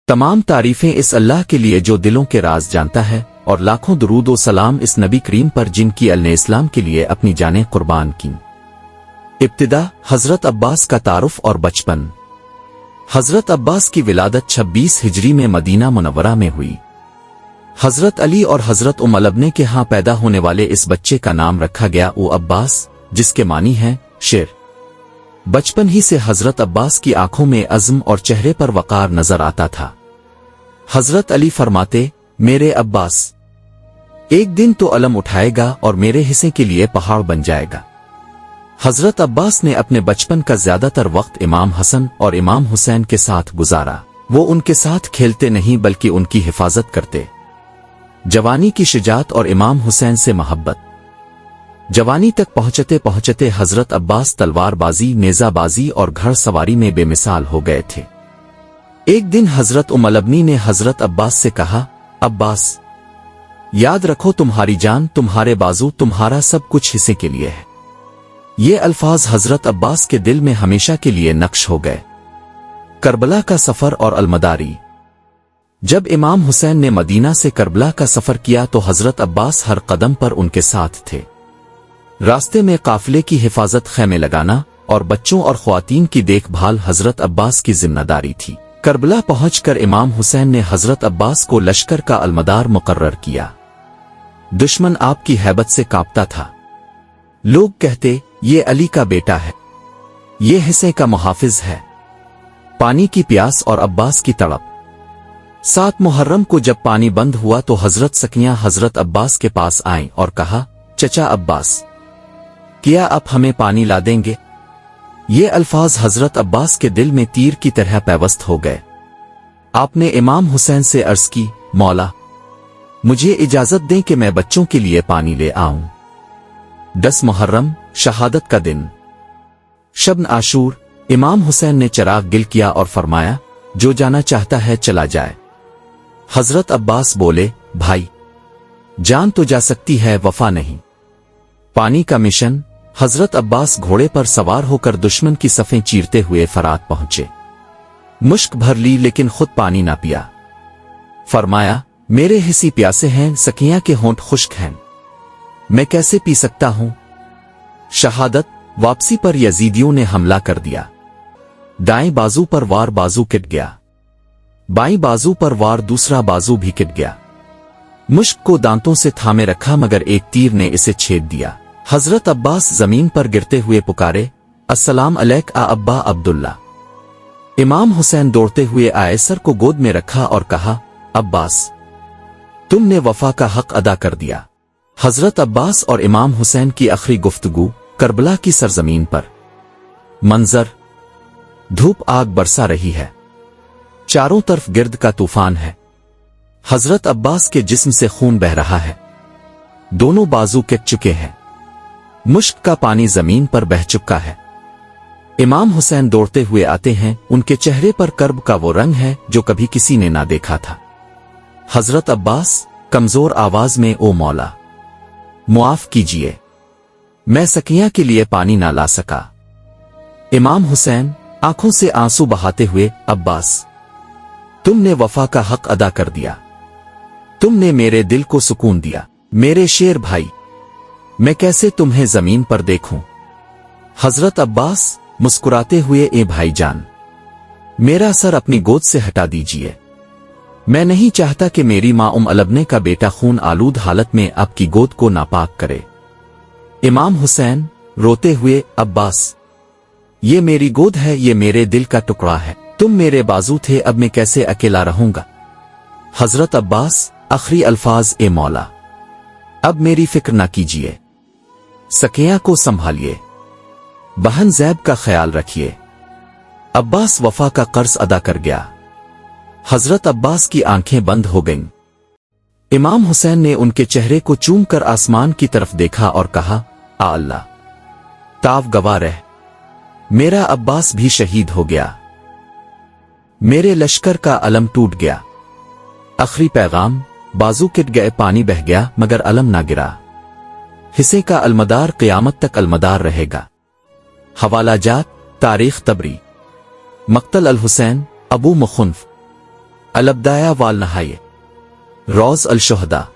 तमाम तारीफें इस अल्लाह के लिए जो दिलों के राज जानता है, और लाखों दुरूद व सलाम इस नबी करीम पर जिनकी अल्लाह ने इस्लाम के लिए अपनी जानें कुर्बान की। इब्तिदा हजरत अब्बास का तारुफ और बचपन। हजरत अब्बास की विलादत 26 हिजरी में मदीना मुनव्वरा में हुई। हजरत अली और हजरत उमलबने के यहाँ पैदा होने वाले इस बच्चे का नाम रखा गया ओ अब्बास, जिसके मानी है शेर। बचपन ही से हजरत अब्बास की आंखों में अज़्म और चेहरे पर वक़ार नजर आता था। हजरत अली फरमाते, मेरे अब्बास एक दिन तो अलम उठाएगा और मेरे हिस्से के लिए पहाड़ बन जाएगा। हजरत अब्बास ने अपने बचपन का ज्यादातर वक्त इमाम हसन और इमाम हुसैन के साथ गुजारा। वो उनके साथ खेलते नहीं बल्कि उनकी हिफाजत करते। जवानी की शुजात और इमाम हुसैन से मोहब्बत। जवानी तक पहुंचते पहुंचते हजरत अब्बास तलवारबाजी, नेजाबाजी और घड़सवारी में बेमिसाल हो गए थे। एक दिन हजरत उमलबनी ने हजरत अब्बास से कहा, अब्बास याद रखो तुम्हारी जान, तुम्हारे बाजू, तुम्हारा सब कुछ हिस्से के लिए है। ये अल्फाज हजरत अब्बास के दिल में हमेशा के लिए नक्श हो गए। करबला का सफर और अलमदारी। जब इमाम हुसैन ने मदीना से करबला का सफर किया तो हजरत अब्बास हर कदम पर उनके साथ थे। रास्ते में काफिले की हिफाजत, खैमे लगाना और बच्चों और ख्वातीन की देखभाल हजरत अब्बास की जिम्मेदारी थी। करबला पहुंचकर इमाम हुसैन ने हजरत अब्बास को लश्कर का अलमदार मुकर्रर किया। दुश्मन आपकी हैबत से कांपता था। लोग कहते, ये अली का बेटा है, ये हिस्से का मुहाफिज है। पानी की प्यास और अब्बास की तड़प। 7 मुहर्रम को जब पानी बंद हुआ तो हजरत सकियां हजरत अब्बास के पास आईं और कहा, चचा अब्बास, क्या आप हमें पानी ला देंगे? ये अल्फाज हजरत अब्बास के दिल में तीर की तरह पैवस्त हो गए। आपने इमाम हुसैन से अर्ज की, मौला मुझे इजाजत दें कि मैं बच्चों के लिए पानी ले आऊं। 10 मुहर्रम शहादत का दिन। शब्न आशूर। इमाम हुसैन ने चिराग गिल किया और फरमाया, जो जाना चाहता है चला जाए। हजरत अब्बास बोले, भाई जान तो जा सकती है, वफा नहीं। पानी का मिशन। हजरत अब्बास घोड़े पर सवार होकर दुश्मन की सफ़ें चीरते हुए फरात पहुंचे। मुश्क भर ली लेकिन खुद पानी ना पिया। फरमाया, मेरे हिस्से प्यासे हैं, सकियां के होंठ खुश्क हैं, मैं कैसे पी सकता हूं? शहादत। वापसी पर यजीदियों ने हमला कर दिया। दाएं बाजू पर वार, बाजू कट गया। बाईं बाजू पर वार, दूसरा बाजू भी कट गया। मुश्क को दांतों से थामे रखा मगर एक तीर ने इसे छेद दिया। हजरत अब्बास जमीन पर गिरते हुए पुकारे, अस्सलाम अलैक आ अब्बा अब्दुल्ला। इमाम हुसैन दौड़ते हुए आए, सर को गोद में रखा और कहा, अब्बास तुमने वफा का हक अदा कर दिया। हजरत अब्बास और इमाम हुसैन की आखिरी गुफ्तगू करबला की सरजमीन पर। मंजर। धूप आग बरसा रही है, चारों तरफ गिर्द का तूफान है। हजरत अब्बास के जिस्म से खून बह रहा है, दोनों बाजू कट चुके हैं। मुश्क का पानी जमीन पर बह चुका है। इमाम हुसैन दौड़ते हुए आते हैं, उनके चेहरे पर कर्ब का वो रंग है जो कभी किसी ने ना देखा था। हजरत अब्बास कमजोर आवाज में, ओ मौला मुआफ कीजिए, मैं सकिया के लिए पानी ना ला सका। इमाम हुसैन आंखों से आंसू बहाते हुए, अब्बास तुमने वफा का हक अदा कर दिया, तुमने मेरे दिल को सुकून दिया। मेरे शेर भाई, मैं कैसे तुम्हें जमीन पर देखूं? हजरत अब्बास मुस्कुराते हुए, ए भाईजान मेरा सर अपनी गोद से हटा दीजिए, मैं नहीं चाहता कि मेरी मां उमलबने का बेटा खून आलूद हालत में आपकी गोद को नापाक करे। इमाम हुसैन रोते हुए, अब्बास ये मेरी गोद है, ये मेरे दिल का टुकड़ा है, तुम मेरे बाजू थे, अब मैं कैसे अकेला रहूंगा? हजरत अब्बास आखिरी अल्फाज, ए मौला अब मेरी फिक्र ना कीजिए, सकिया को संभालिए, बहन ज़ैब का ख्याल रखिए। अब्बास वफा का कर्ज अदा कर गया। हजरत अब्बास की आंखें बंद हो गईं। इमाम हुसैन ने उनके चेहरे को चूमकर आसमान की तरफ देखा और कहा, आ अल्लाह ताव गवाह रह, मेरा अब्बास भी शहीद हो गया, मेरे लश्कर का अलम टूट गया। आखिरी पैगाम, बाजू कट गए, पानी बह गया मगर अलम ना गिरा। हिस्से का अलमदार क़यामत तक अलमदार रहेगा। हवाला जात, तारीख तबरी। मक्तल अल हुसैन, अबू मुखुन्फ। الابداية والنهاية روز الشهداء